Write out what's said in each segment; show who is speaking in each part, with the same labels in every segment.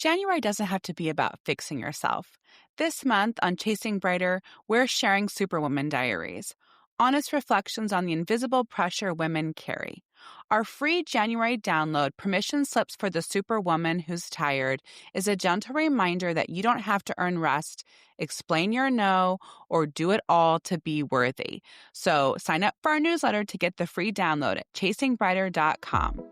Speaker 1: January doesn't have to be about fixing yourself. This month on Chasing Brighter, we're sharing Superwoman Diaries, honest reflections on the invisible pressure women carry. Our free January download, Permission Slips for the Superwoman Who's Tired, is a gentle reminder that you don't have to earn rest, explain your no, or do it all to be worthy. So sign up for our newsletter to get the free download at chasingbrighter.com.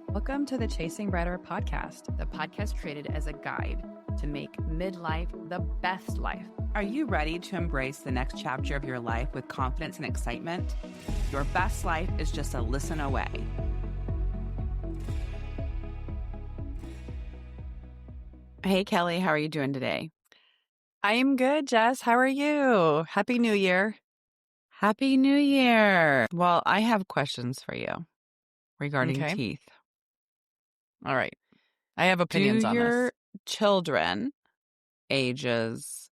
Speaker 2: Welcome to the Chasing Brighter podcast,
Speaker 1: The podcast created as a guide to make midlife the best life. Are you ready to embrace the next chapter of your life with confidence and excitement? Your best life is just a listen away. Hey, Kelly, how are you doing today?
Speaker 2: I am good, Jess. How are you? Happy New Year.
Speaker 1: Happy New Year. Well, I have questions for you regarding
Speaker 2: Okay.
Speaker 1: teeth.
Speaker 2: All right. I have opinions on
Speaker 1: Do your
Speaker 2: this.
Speaker 1: children ages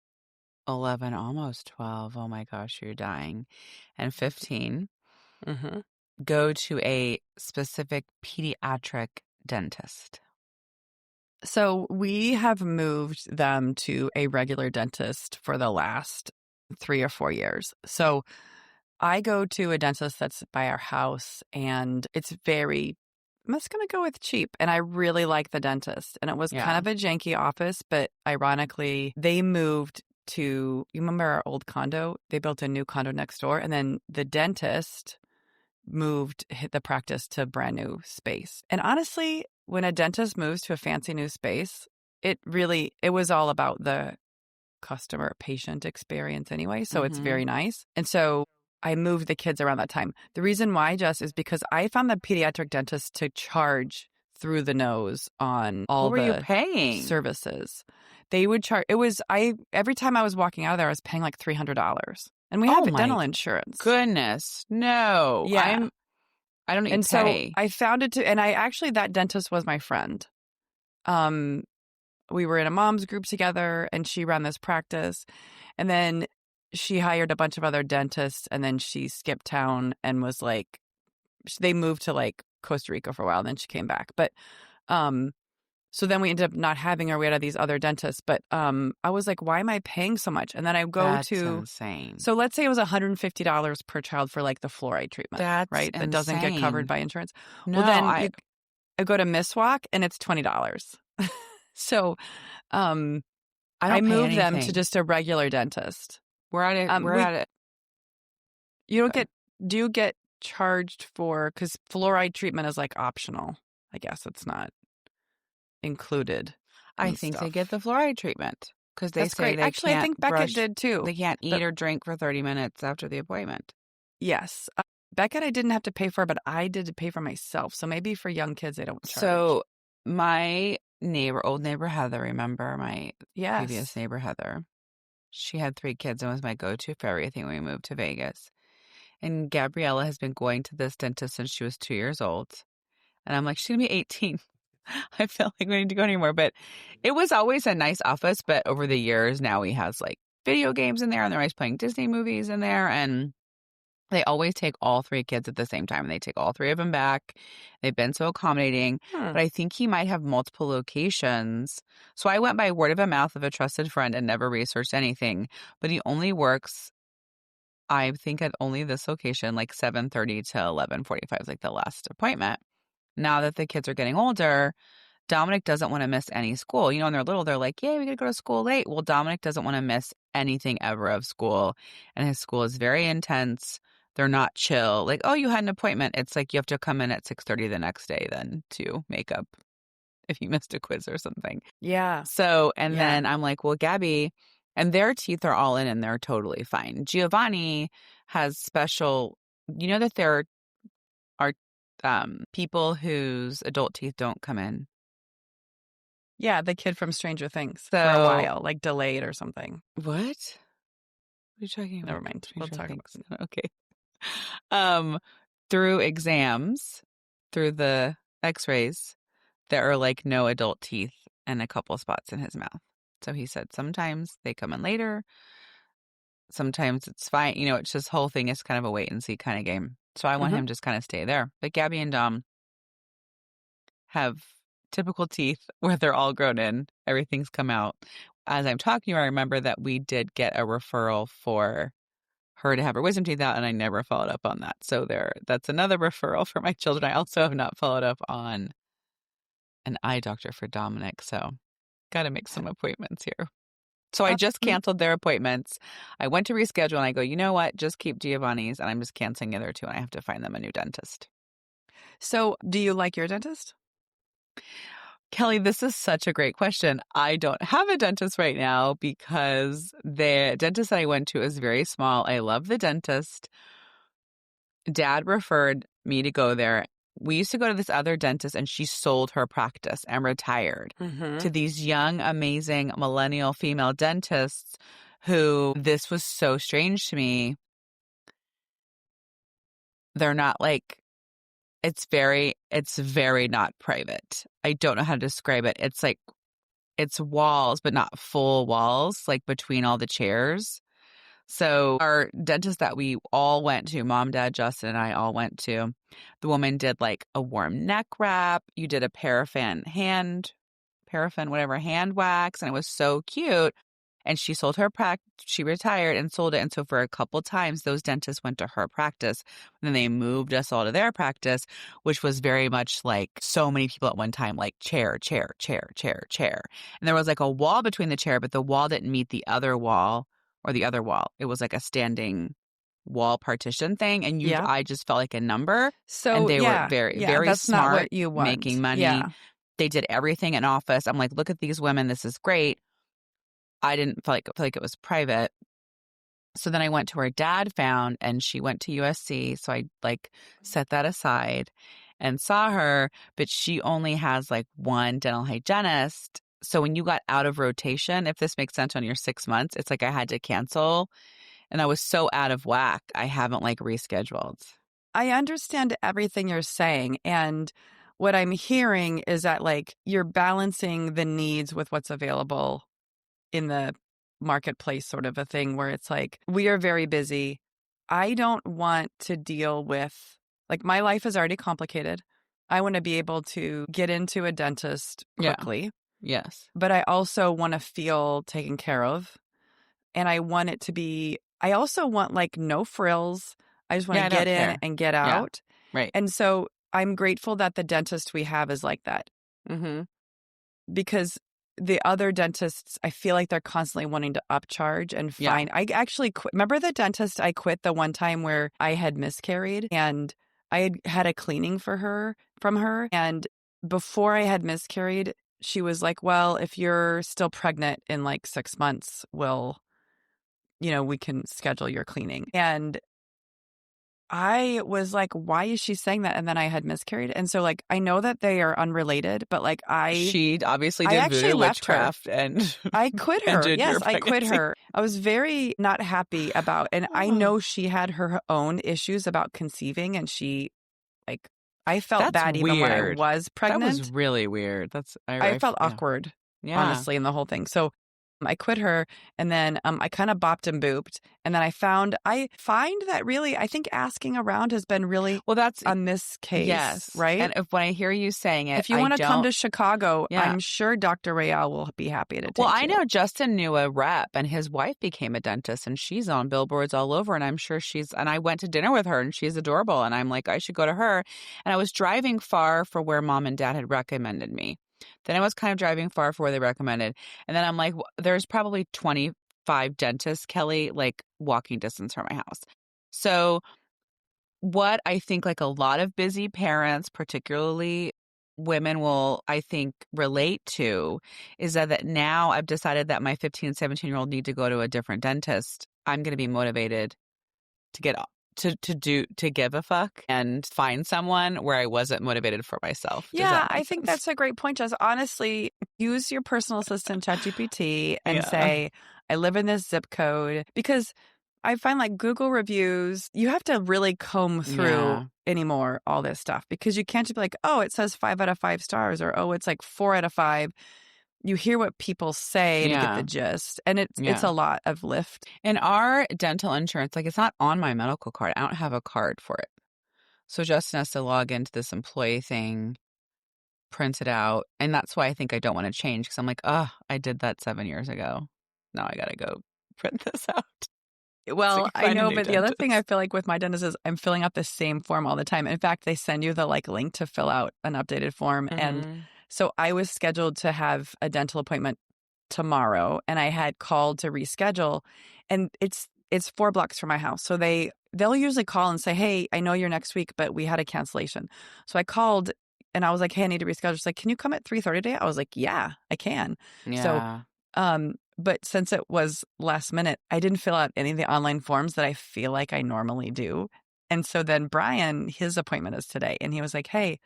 Speaker 1: 11, almost 12, oh my gosh, you're dying, and 15 go to a specific pediatric dentist?
Speaker 2: So we have moved them to a regular dentist for the last 3 or 4 years. So I go to a dentist that's by our house, and it's I'm just going to go with cheap. And I really like the dentist. And it was kind of a janky office, but ironically, they moved to, you remember our old condo? They built a new condo next door. And then the dentist hit the practice to a brand new space. And honestly, when a dentist moves to a fancy new space, it was all about the customer patient experience anyway. So it's very nice. And so I moved the kids around that time. The reason why, Jess, is because I found the pediatric dentist to charge through the nose on all
Speaker 1: what were
Speaker 2: the
Speaker 1: you paying?
Speaker 2: Services. They would charge. Every time I was walking out of there, I was paying like $300. And we have dental insurance.
Speaker 1: Goodness. No.
Speaker 2: Yeah.
Speaker 1: I don't need
Speaker 2: and
Speaker 1: to pay.
Speaker 2: So I found it and that dentist was my friend. We were in a mom's group together, and she ran this practice. And then she hired a bunch of other dentists, and then she skipped town and was like, they moved to like Costa Rica for a while, and then she came back. But, so then we ended up not having her. We had these other dentists, but, I was like, why am I paying so much? And then I go
Speaker 1: That's
Speaker 2: to,
Speaker 1: insane.
Speaker 2: So let's say it was $150 per child for like the fluoride treatment, right? That doesn't get covered by insurance.
Speaker 1: No,
Speaker 2: well, then I go to Misswalk and it's $20. So, I moved them to just a regular dentist.
Speaker 1: We're at it.
Speaker 2: You don't do you get charged for, because fluoride treatment is like optional. I guess it's not included.
Speaker 1: I think they get the fluoride treatment because they say they
Speaker 2: Actually, I think Beckett did too.
Speaker 1: They can't eat or drink for 30 minutes after the appointment.
Speaker 2: Yes. Beckett, I didn't have to pay for, but I did pay for myself. So maybe for young kids, they don't charge.
Speaker 1: So my old neighbor Heather, remember my previous neighbor Heather? She had 3 kids and was my go-to for everything when we moved to Vegas. And Gabriella has been going to this dentist since she was 2 years old. And I'm like, she's going to be 18. I felt like we need to go anymore. But it was always a nice office. But over the years, now he has like video games in there, and they're always playing Disney movies in there. And they always take all 3 kids at the same time, and they take all 3 of them back. They've been so accommodating. But I think he might have multiple locations. So I went by word of mouth of a trusted friend and never researched anything. But he only works, I think, at only this location, like 7:30 to 11:45 is like the last appointment. Now that the kids are getting older, Dominic doesn't want to miss any school. When they're little, they're like, yay, we got to go to school late. Well, Dominic doesn't want to miss anything ever of school. And his school is very intense. They're not chill. Like, oh, you had an appointment. It's like you have to come in at 6:30 the next day then to make up if you missed a quiz or something.
Speaker 2: Yeah.
Speaker 1: So, and then I'm like, well, Gabby, and their teeth are all in and they're totally fine. Giovanni has special, that there are people whose adult teeth don't come in.
Speaker 2: Yeah, the kid from Stranger Things for a while, like delayed or something.
Speaker 1: What? What are you talking about?
Speaker 2: Never mind. We'll talk about it.
Speaker 1: Okay. Through exams, through the x-rays, there are like no adult teeth and a couple spots in his mouth. So he said sometimes they come in later. Sometimes it's fine. It's just whole thing is kind of a wait and see kind of game. So I want him to just kind of stay there. But Gabby and Dom have typical teeth where they're all grown in. Everything's come out. As I'm talking to you, I remember that we did get a referral for her to have her wisdom teeth out, and I never followed up on that. So that's another referral for my children. I also have not followed up on an eye doctor for Dominic, so got to make some appointments here. So I just canceled their appointments. I went to reschedule, and I go, you know what? Just keep Giovanni's, and I'm just canceling the other two, and I have to find them a new dentist.
Speaker 2: So do you like your dentist?
Speaker 1: Kelly, this is such a great question. I don't have a dentist right now because the dentist I went to is very small. I love the dentist. Dad referred me to go there. We used to go to this other dentist, and she sold her practice and retired to these young, amazing millennial female dentists who, this was so strange to me. They're not like, it's very not private. I don't know how to describe it. It's like, it's walls, but not full walls, like between all the chairs. So our dentist that we all went to, Mom, Dad, Justin, and I all went to, the woman did like a warm neck wrap. You did a hand wax, and it was so cute. And she sold her practice. She retired and sold it. And so for a couple times, those dentists went to her practice. And then they moved us all to their practice, which was very much like so many people at one time, like chair, chair, chair, chair, chair. And there was like a wall between the chair, but the wall didn't meet the other wall or the other wall. It was like a standing wall partition thing. And I just felt like a number.
Speaker 2: So
Speaker 1: and they were very, very
Speaker 2: that's
Speaker 1: smart,
Speaker 2: not what you want.
Speaker 1: Making money.
Speaker 2: Yeah.
Speaker 1: They did everything in office. I'm like, look at these women. This is great. I didn't feel like it was private. So then I went to where Dad found, and she went to USC. So I like set that aside and saw her, but she only has like one dental hygienist. So when you got out of rotation, if this makes sense on your 6 months, it's like I had to cancel, and I was so out of whack. I haven't like rescheduled.
Speaker 2: I understand everything you're saying. And what I'm hearing is that like you're balancing the needs with what's available in the marketplace, sort of a thing where it's like, we are very busy. I don't want to deal with, like, my life is already complicated. I want to be able to get into a dentist quickly.
Speaker 1: Yeah. Yes.
Speaker 2: But I also want to feel taken care of. And I want it to be, I also want like no frills. I just want to get in and get out.
Speaker 1: Yeah. Right.
Speaker 2: And so I'm grateful that the dentist we have is like that.
Speaker 1: Mm-hmm.
Speaker 2: Because the other dentists, I feel like they're constantly wanting to upcharge and find. I actually quit. Remember the dentist I quit the one time where I had miscarried, and I had a cleaning from her. And before I had miscarried, she was like, well, if you're still pregnant in like 6 months, we can schedule your cleaning. And I was like, why is she saying that? And then I had miscarried. And so like, I know that they are unrelated, but like
Speaker 1: she obviously did voodoo witchcraft and
Speaker 2: I quit her. Yes, I quit her. I was very not happy about, and I know she had her own issues about conceiving, and she like, I felt bad even when I was pregnant.
Speaker 1: That was really weird.
Speaker 2: I felt awkward, honestly, in the whole thing. So I quit her, and then I kind of bopped and booped, and then I find that really, I think asking around has been really
Speaker 1: that's
Speaker 2: on this case,
Speaker 1: yes,
Speaker 2: right?
Speaker 1: And when I hear you saying it,
Speaker 2: if you want to come to Chicago, I'm sure Dr. Rael will be happy to take you.
Speaker 1: Well, I know Justin knew a rep, and his wife became a dentist, and she's on billboards all over, and I'm sure and I went to dinner with her, and she's adorable, and I'm like, I should go to her. And I was driving far for where Mom and Dad had recommended me. Then I was kind of driving far for where they recommended. And then I'm like, there's probably 25 dentists, Kelly, like walking distance from my house. So what I think like a lot of busy parents, particularly women, will, I think, relate to is that now I've decided that my 15, 17-year-old need to go to a different dentist. I'm going to be motivated to get to give a fuck and find someone where I wasn't motivated for myself.
Speaker 2: Yeah, I think that's a great point, Jess. Honestly, use your personal assistant, ChatGPT, and say, I live in this zip code. Because I find like Google reviews, you have to really comb through anymore all this stuff, because you can't just be like, oh, it says 5 out of 5 stars, or oh, it's like 4 out of 5. You hear what people say to get the gist. And it's a lot of lift.
Speaker 1: In our dental insurance, like it's not on my medical card. I don't have a card for it. So Justin has to log into this employee thing print it out. And that's why I think I don't want to change, because I'm like, oh, I did that 7 years ago. Now I got to go print this out.
Speaker 2: Well,
Speaker 1: So
Speaker 2: I know, but the other thing I
Speaker 1: dentist.
Speaker 2: feel like with my dentist is I'm filling out the same form all the time. In fact, they send you the link to fill out an updated form. And so I was scheduled to have a dental appointment tomorrow, and I had called to reschedule, and it's 4 blocks from my house. So they'll usually call and say, hey, I know you're next week, but we had a cancellation. So I called and I was like, hey, I need to reschedule. She's like, can you come at 3:30 today? I was like, yeah, I can.
Speaker 1: Yeah.
Speaker 2: So, but since it was last minute, I didn't fill out any of the online forms that I feel like I normally do. And so then Brian, his appointment is today, and he was like, hey,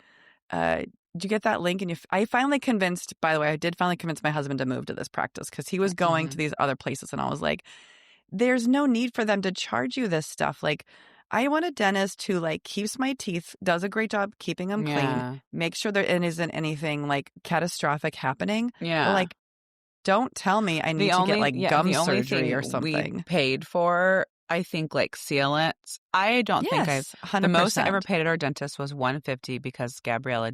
Speaker 2: did you get that link? And I finally convinced, by the way, I did finally convince my husband to move to this practice, because he was going to these other places. And I was like, there's no need for them to charge you this stuff. Like, I want a dentist who keeps my teeth, does a great job keeping them clean, make sure there isn't anything catastrophic happening.
Speaker 1: Yeah.
Speaker 2: Or don't tell me I need to get gum surgery or something.
Speaker 1: We paid for, I think, sealants. I don't think
Speaker 2: 100%.
Speaker 1: The most I ever paid at our dentist was $150, because Gabriella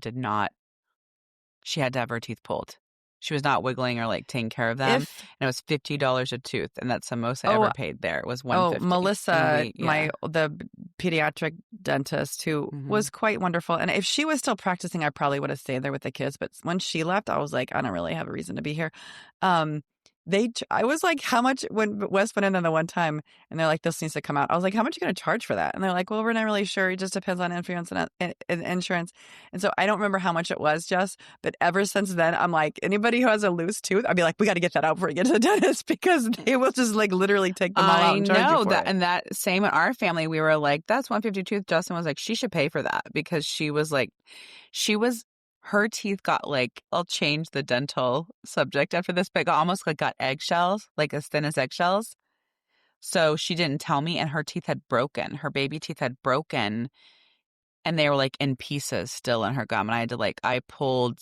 Speaker 1: she had to have her teeth pulled. She was not wiggling or taking care of them. And it was $50 a tooth, and that's the most I ever paid there. It was $150.
Speaker 2: Oh, Melissa, the pediatric dentist, who was quite wonderful. And if she was still practicing, I probably would have stayed there with the kids. But when she left, I was like, I don't really have a reason to be here. I was like, how much, when Wes went in the one time and they're like, this needs to come out. I was like, how much are you going to charge for that? And they're like, well, we're not really sure. It just depends on insurance and insurance. And so I don't remember how much it was, Jess, but ever since then, I'm like, anybody who has a loose tooth, I'd be like, we got to get that out before you get to the dentist, because they will just literally take them all out and charge you for it.
Speaker 1: And that same in our family, we were like, that's $150 tooth. Justin was like, she should pay for that, because her teeth got I'll change the dental subject after this, but almost got eggshells, as thin as eggshells. So she didn't tell me, and her teeth had broken. Her baby teeth had broken, and they were in pieces still in her gum. And I had to I pulled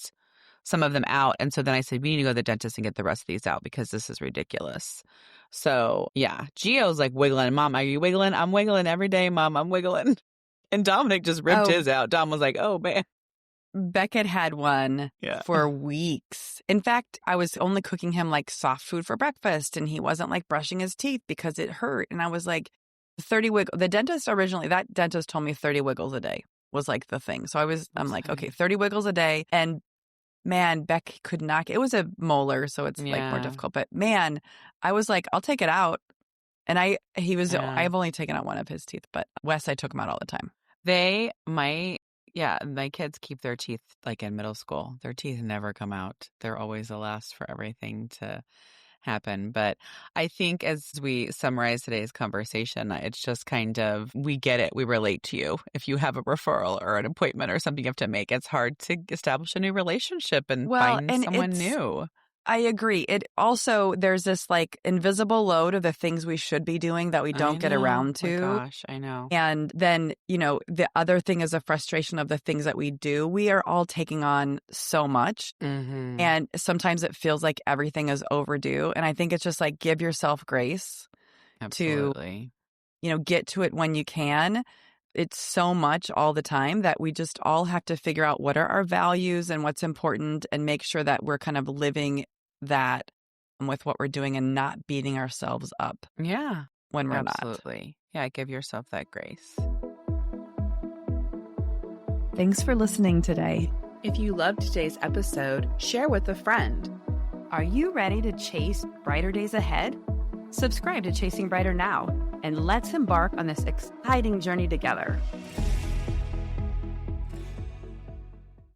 Speaker 1: some of them out. And so then I said, we need to go to the dentist and get the rest of these out, because this is ridiculous. So yeah, Gio's wiggling. Mom, are you wiggling? I'm wiggling every day, Mom. I'm wiggling. And Dominic just ripped his out. Dom was like, oh man.
Speaker 2: Beckett had one for weeks. In fact, I was only cooking him soft food for breakfast, and he wasn't brushing his teeth because it hurt. And I was like, 30 wiggles. The dentist originally, that dentist told me 30 wiggles a day was the thing. So I'm like, okay, 30 wiggles a day. And man, Beck could not. It was a molar, so it's more difficult. But man, I was like, I'll take it out. And I've only taken out one of his teeth, but Wes, I took him out all the time.
Speaker 1: My kids keep their teeth in middle school. Their teeth never come out. They're always the last for everything to happen. But I think as we summarize today's conversation, it's just kind of, we get it. We relate to you. If you have a referral or an appointment or something you have to make, it's hard to establish a new relationship and find someone new.
Speaker 2: I agree. It also, there's this invisible load of the things we should be doing that we don't get around to.
Speaker 1: Oh gosh, I know.
Speaker 2: And then, the other thing is the frustration of the things that we do. We are all taking on so much. And sometimes it feels like everything is overdue. And I think it's just give yourself grace.
Speaker 1: Absolutely.
Speaker 2: To, get to it when you can. It's so much all the time that we just all have to figure out what are our values and what's important, and make sure that we're kind of living that with what we're doing and not beating ourselves up.
Speaker 1: Yeah.
Speaker 2: When we're
Speaker 1: Absolutely.
Speaker 2: not.
Speaker 1: Yeah, give yourself that grace.
Speaker 2: Thanks for listening today.
Speaker 1: If you loved today's episode, share with a friend.
Speaker 2: Are you ready to chase brighter days ahead? Subscribe to Chasing Brighter now, and let's embark on this exciting journey together.